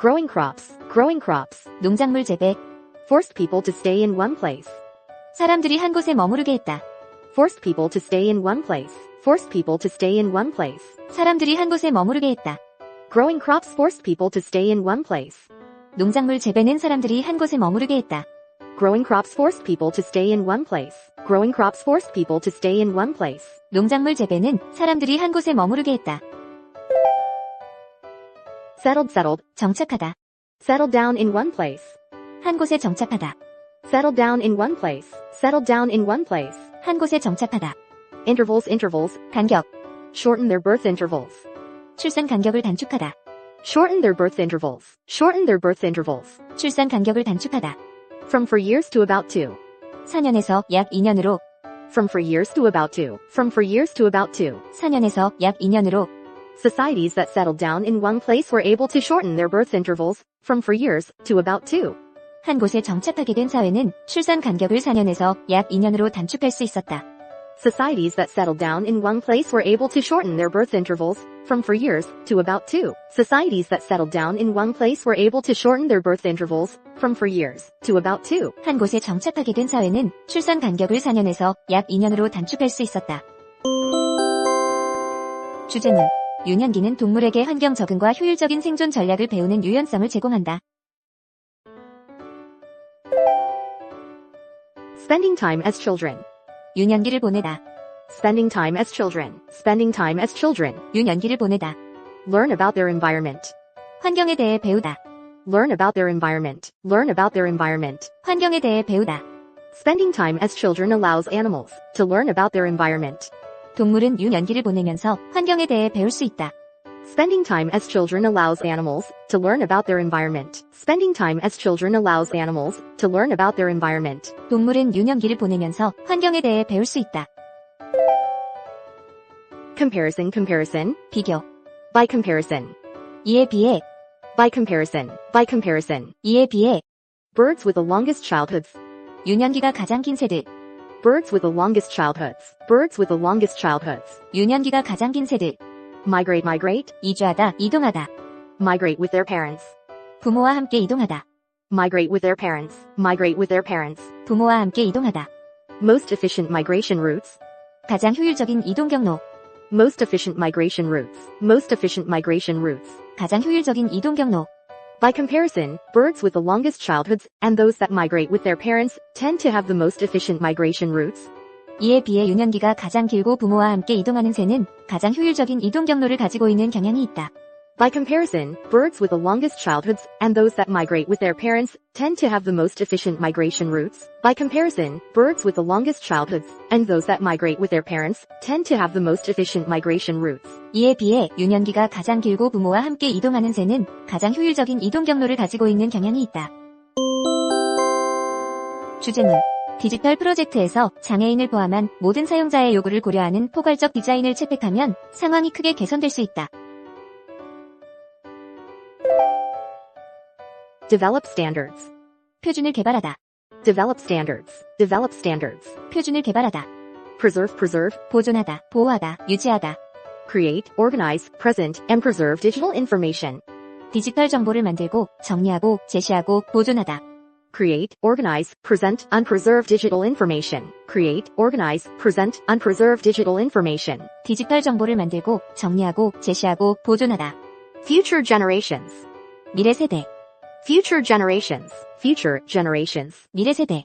Growing crops. Growing crops. 농작물 재배, Forced people to stay in one place. 사람들이 한 곳에 머무르게 했다. Forced people to stay in one place. Forced people to stay in one place. 사람들이 한 곳에 머무르게 했다. Growing crops forced people to stay in one place. 농작물 재배는 사람들이 한 곳에 머무르게 했다. Growing crops forced people to stay in one place. Growing crops forced people to stay in one place. 농작물 재배는 사람들이 한 곳에 머무르게 했다. Settled, settled. 정착하다. Settled down in one place. 한 곳에 정착하다. Settled down in one place. Settled down in one place. 한 곳에 정착하다. Intervals, intervals. 간격. Shorten their birth intervals. 출산 간격을 단축하다. Shorten their birth intervals. Shorten their birth intervals. 출산 간격을 단축하다. From for years to about 2. 4년에서 약 2년으로. From for years to about 2. From for years to about 2. 4년에서 약 2년으로. Societies that settled down in one place were able to shorten their birth intervals from for years to about 2. 한 곳에 정착하게 된 사회는 출산 간격을 4년에서 약 2년으로 단축할 수 있었다. Societies that settled down in one place were able to shorten their birth intervals from for years to about 2. Societies that settled down in one place were able to shorten their birth intervals from for years to about 2. 한 곳에 정착하게 된 사회는 출산 간격을 4년에서 약 2년으로 단축할 수 있었다. 주제문. 유년기는 동물에게 환경 적응과 효율적인 생존 전략을 배우는 유연성을 제공한다. Spending time as children. 유년기를 보내다. Spending time as children. Spending time as children. 유년기를 보내다. Learn about their environment. 환경에 대해 배우다. Learn about their environment. Learn about their environment. 환경에 대해 배우다. Spending time as children allows animals to learn about their environment. 동물은 유년기를 보내면서 환경에 대해 배울 수 있다. Spending time as children allows animals to learn about their environment. Spending time as children allows animals to learn about their environment. 동물은 유년기를 보내면서 환경에 대해 배울 수 있다. Comparison, comparison. 비교. By comparison. 이에 비해. By comparison. By comparison. 이에 비해. Birds with the longest childhoods. 유년기가 가장 긴 새들. Birds with the longest childhoods. Birds with the longest childhoods. 유년기가 가장 긴 새들. Migrate, migrate. 이주하다, 이동하다. Migrate with their parents. 부모와 함께 이동하다. Migrate with their parents. Migrate with their parents. 부모와 함께 이동하다. Most efficient migration routes. 가장 효율적인 이동 경로. Most efficient migration routes. Most efficient migration routes. 가장 효율적인 이동 경로. By comparison, birds with the longest childhoods and those that migrate with their parents tend to have the most efficient migration routes. 이에 비해 유년기가 가장 길고 부모와 함께 이동하는 새는 가장 효율적인 이동 경로를 가지고 있는 경향이 있다. By comparison, birds with the longest childhoods and those that migrate with their parents tend to have the most efficient migration routes. By comparison, birds with the longest childhoods and those that migrate with their parents tend to have the most efficient migration routes. 이에 비해 유년기가 가장 길고 부모와 함께 이동하는 새는 가장 효율적인 이동 경로를 가지고 있는 경향이 있다. 주제문. 디지털 프로젝트에서 장애인을 포함한 모든 사용자의 요구를 고려하는 포괄적 디자인을 채택하면 상황이 크게 개선될 수 있다. Develop standards. 표준을 개발하다. Develop standards. Develop standards. 표준을 개발하다. Preserve. 보존하다, 보호하다, 유지하다. Create, organize, present, and preserve digital information. 디지털 정보를 만들고, 정리하고, 제시하고, 보존하다. Create, organize, present, and preserve digital information. Create, organize, present, and preserve digital information. 디지털 정보를 만들고, 정리하고, 제시하고, 보존하다. Future generations. 미래 세대, Future generations. Future generations. 미래 세대.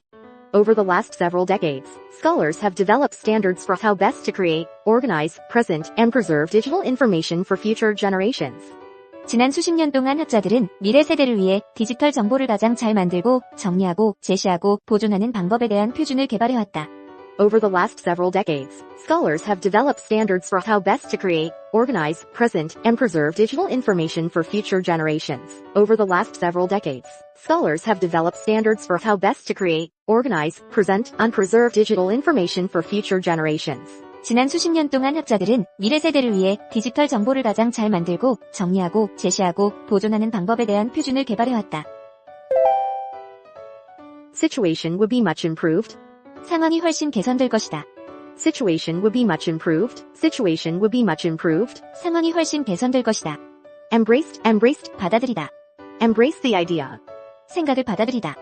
Over the last several decades, scholars have developed standards for how best to create, organize, present, and preserve digital information for future generations. 지난 수십 년 동안 학자들은 미래 세대를 위해 디지털 정보를 가장 잘 만들고, 정리하고, 제시하고, 보존하는 방법에 대한 표준을 개발해왔다. Over the last several decades, scholars have developed standards for how best to create, organize, present, and preserve digital information for future generations. Over the last several decades, scholars have developed standards for how best to create, organize, present, and preserve digital information for future generations. 지난 수십 년 동안 학자들은 미래 세대를 위해 디지털 정보를 가장 잘 만들고, 정리하고, 제시하고, 보존하는 방법에 대한 표준을 개발해왔다. Situation would be much improved. 상황이 훨씬 개선될 것이다. Situation would be much improved. Situation would be much improved. 상황이 훨씬 개선될 것이다. Embraced. 받아들이다. Embrace the idea. 생각을 받아들이다.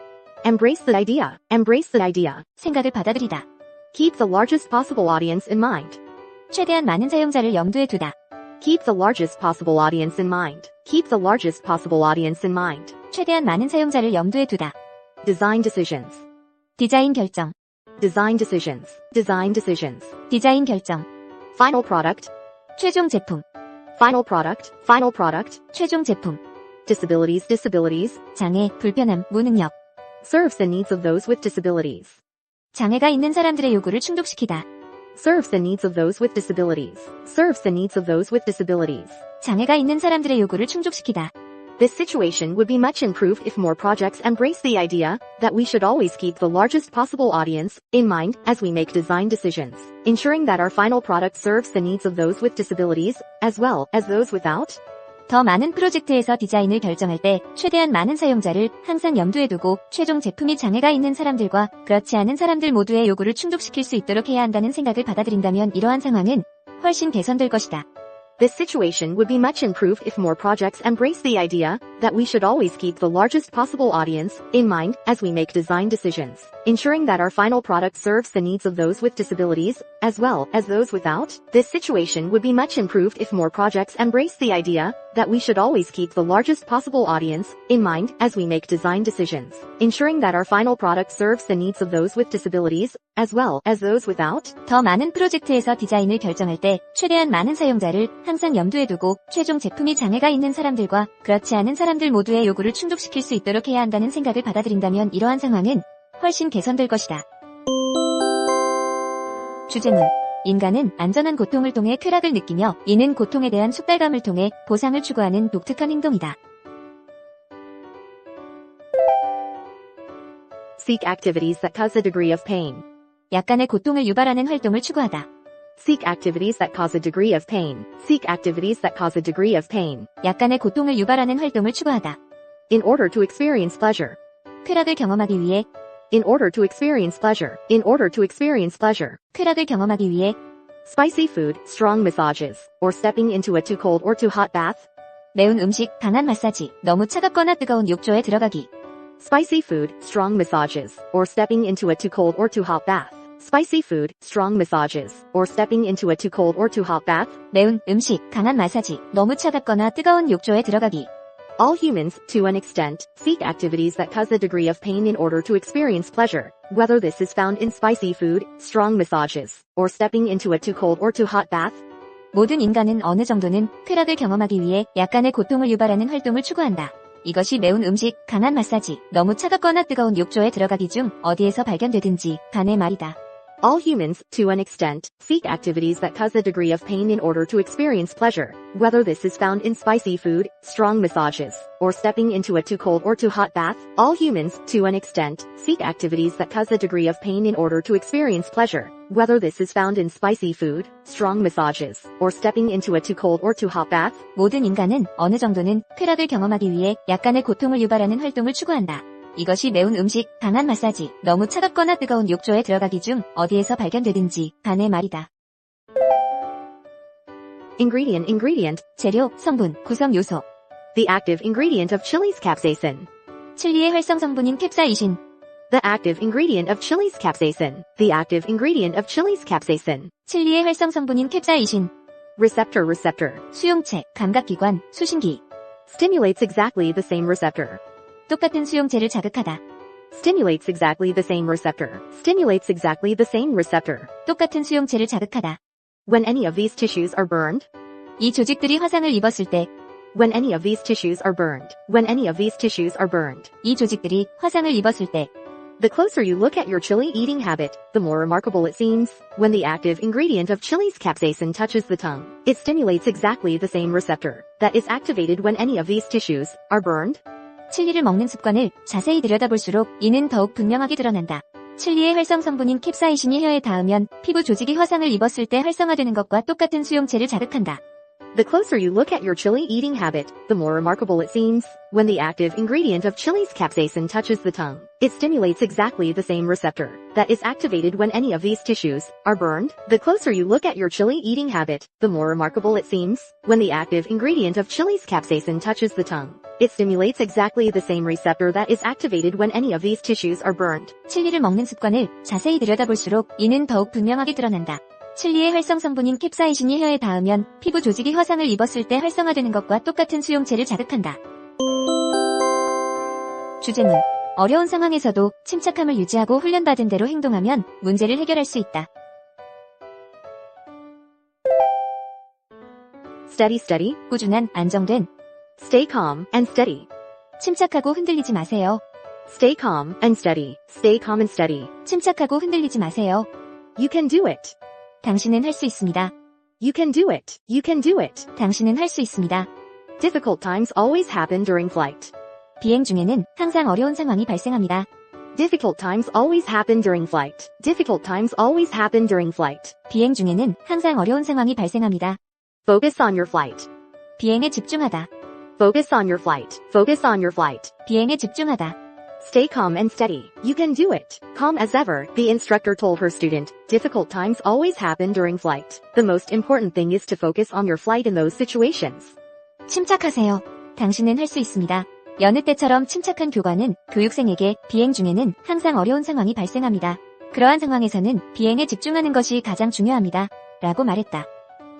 Embrace the idea. Embrace the idea. 생각을 받아들이다. Keep the largest possible audience in mind. 최대한 많은 사용자를 염두에 두다. Keep the largest possible audience in mind. Keep the largest possible audience in mind. 최대한 많은 사용자를 염두에 두다. Design decisions. 디자인 결정. Design decisions. Design decisions. 디자인 결정. Final product. 최종 제품. Final product. Final product. 최종 제품. Disabilities. 장애, 불편함, 무능력. Serves the needs of those with disabilities. 장애가 있는 사람들의 요구를 충족시키다. Serves the needs of those with disabilities. Serves the needs of those with disabilities. 장애가 있는 사람들의 요구를 충족시키다. This situation would be much improved if more projects embrace the idea that we should always keep the largest possible audience in mind as we make design decisions, ensuring that our final product serves the needs of those with disabilities as well as those without. 더 많은 프로젝트에서 디자인을 결정할 때 최대한 많은 사용자를 항상 염두에 두고 최종 제품이 장애가 있는 사람들과 그렇지 않은 사람들 모두의 요구를 충족시킬 수 있도록 해야 한다는 생각을 받아들인다면 이러한 상황은 훨씬 개선될 것이다. This situation would be much improved if more projects embrace the idea that we should always keep the largest possible audience in mind as we make design decisions, ensuring that our final product serves the needs of those with disabilities as well as those without. This situation would be much improved if more projects embrace the idea that we should always keep the largest possible audience in mind as we make design decisions, ensuring that our final product serves the needs of those with disabilities as well as those without. 더 많은 프로젝트에서 디자인을 결정할 때 최대한 많은 사용자를 항상 염두에 두고 최종 제품이 장애가 있는 사람들과 그렇지 않은 사람들 모두의 요구를 충족시킬 수 있도록 해야 한다는 생각을 받아들인다면 이러한 상황은 훨씬 개선될 것이다. 주제문. 인간은 안전한 고통을 통해 쾌락을 느끼며 이는 고통에 대한 숙달감을 통해 보상을 추구하는 독특한 행동이다. Seek activities that cause a degree of pain. 약간의 고통을 유발하는 활동을 추구하다. Seek activities that cause a degree of pain. Seek activities that cause a degree of pain. 약간의 고통을 유발하는 활동을 추구하다. In order to experience pleasure. 쾌락을 경험하기 위해. In order to experience pleasure. In order to experience pleasure. 쾌락을 경험하기 위해. Spicy food, strong massages, or stepping into a too cold or too hot bath. 매운 음식, 강한 마사지, 너무 차갑거나 뜨거운 욕조에 들어가기. Spicy food, strong massages, or stepping into a too cold or too hot bath. Spicy food, strong massages, or stepping into a too cold or too hot bath. 매운 음식, 강한 마사지, 너무 차갑거나 뜨거운 욕조에 들어가기. All humans, to an extent, seek activities that cause a degree of pain in order to experience pleasure, whether this is found in spicy food, strong massages, or stepping into a too cold or too hot bath. 모든 인간은 어느 정도는 쾌락을 경험하기 위해 약간의 고통을 유발하는 활동을 추구한다. 이것이 매운 음식, 강한 마사지, 너무 차갑거나 뜨거운 욕조에 들어가기 중 어디에서 발견되든지 간의 말이다. All humans, to an extent, seek activities that cause a degree of pain in order to experience pleasure. Whether this is found in spicy food, strong massages, or stepping into a too cold or too hot bath, all humans, to an extent, seek activities that cause a degree of pain in order to experience pleasure. Whether this is found in spicy food, strong massages, or stepping into a too cold or too hot bath, 모든 인간은 어느 정도는 쾌락을 경험하기 위해 약간의 고통을 유발하는 활동을 추구한다. 이것이 매운 음식, 강한 마사지, 너무 차갑거나 뜨거운 욕조에 들어가기 중 어디에서 발견되든지 간의 말이다. ingredient, 재료, 성분, 구성 요소. the active ingredient of chili's capsaicin. 칠리의 활성 성분인 캡사이신. The active ingredient of chili's capsaicin. The active ingredient of chili's capsaicin. 칠리의 활성 성분인 캡사이신. Receptor. 수용체, 감각기관, 수신기. Stimulates exactly the same receptor. 똑같은 수용체를 자극하다. Stimulates exactly the same receptor. Stimulates exactly the same receptor. 똑같은 수용체를 자극하다. When any of these tissues are burned. 이 조직들이 화상을 입었을 때, When any of these tissues are burned. When any of these tissues are burned. 이 조직들이 화상을 입었을 때, The closer you look at your chili eating habit, the more remarkable it seems. When the active ingredient of chili's capsaicin touches the tongue, it stimulates exactly the same receptor that is activated when any of these tissues are burned. 칠리를 먹는 습관을 자세히 들여다볼수록 이는 더욱 분명하게 드러난다. 칠리의 활성 성분인 캡사이신이 혀에 닿으면 피부 조직이 화상을 입었을 때 활성화되는 것과 똑같은 수용체를 자극한다. The closer you look at your chili eating habit, the more remarkable it seems. When the active ingredient of chili's capsaicin touches the tongue, it stimulates exactly the same receptor that is activated when any of these tissues are burned. The closer you look at your chili eating habit, the more remarkable it seems. When the active ingredient of chili's capsaicin touches the tongue, it stimulates exactly the same receptor that is activated when any of these tissues are burned. 칠리를 먹는 습관을 자세히 들여다볼수록 이는 더욱 분명하게 드러난다. 칠리의 활성 성분인 캡사이신이 혀에 닿으면 피부 조직이 화상을 입었을 때 활성화되는 것과 똑같은 수용체를 자극한다. 주제문. 어려운 상황에서도 침착함을 유지하고 훈련받은 대로 행동하면 문제를 해결할 수 있다. Steady. 꾸준한, 안정된. Stay calm and steady. 침착하고 흔들리지 마세요. Stay calm and steady. Stay calm and steady. 침착하고 흔들리지 마세요. You can do it. 당신은 할 수 있습니다. You can do it. You can do it. 당신은 할 수 있습니다. Difficult times always happen during flight. 비행 중에는 항상 어려운 상황이 발생합니다. Difficult times always happen during flight. Difficult times always happen during flight. 비행 중에는 항상 어려운 상황이 발생합니다. Focus on your flight. 비행에 집중하다. Focus on your flight. Focus on your flight. 비행에 집중하다. Stay calm and steady. You can do it. Calm as ever, the instructor told her student. Difficult times always happen during flight. The most important thing is to focus on your flight in those situations. 침착하세요. 당신은 할 수 있습니다. 여느 때처럼 침착한 교관은 교육생에게 비행 중에는 항상 어려운 상황이 발생합니다. 그러한 상황에서는 비행에 집중하는 것이 가장 중요합니다. 라고 말했다.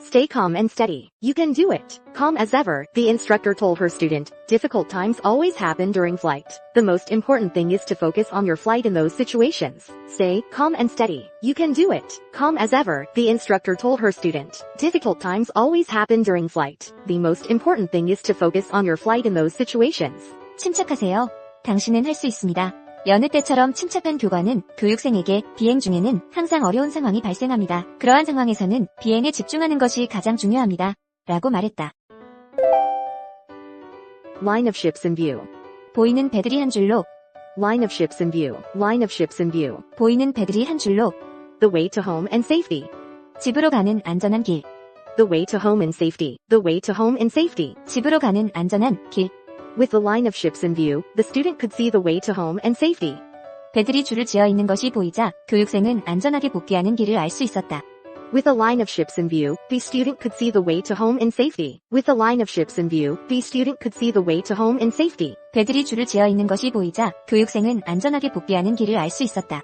Stay calm and steady. You can do it. Calm as ever, the instructor told her student. Difficult times always happen during flight. The most important thing is to focus on your flight in those situations. Stay calm and steady. You can do it. Calm as ever, the instructor told her student. Difficult times always happen during flight. The most important thing is to focus on your flight in those situations. 침착하세요. 당신은 할 수 있습니다. 여느 때처럼 침착한 교관은 교육생에게 비행 중에는 항상 어려운 상황이 발생합니다. 그러한 상황에서는 비행에 집중하는 것이 가장 중요합니다. 라고 말했다. Line of ships in view. 보이는 배들이 한 줄로. Line of ships in view. Line of ships in view. 보이는 배들이 한 줄로. The way to home and safety. 집으로 가는 안전한 길. The way to home and safety. The way to home and safety. 집으로 가는 안전한 길. With the line of ships in view, the student could see the way to home and safety. 배들이 줄을 지어 있는 것이 보이자 교육생은 안전하게 복귀하는 길을 알 수 있었다. With a line of ships in view, the student could see the way to home and safety. With a line of ships in view, the student could see the way to home and safety. 배들이 줄을 지어 있는 것이 보이자 교육생은 안전하게 복귀하는 길을 알 수 있었다.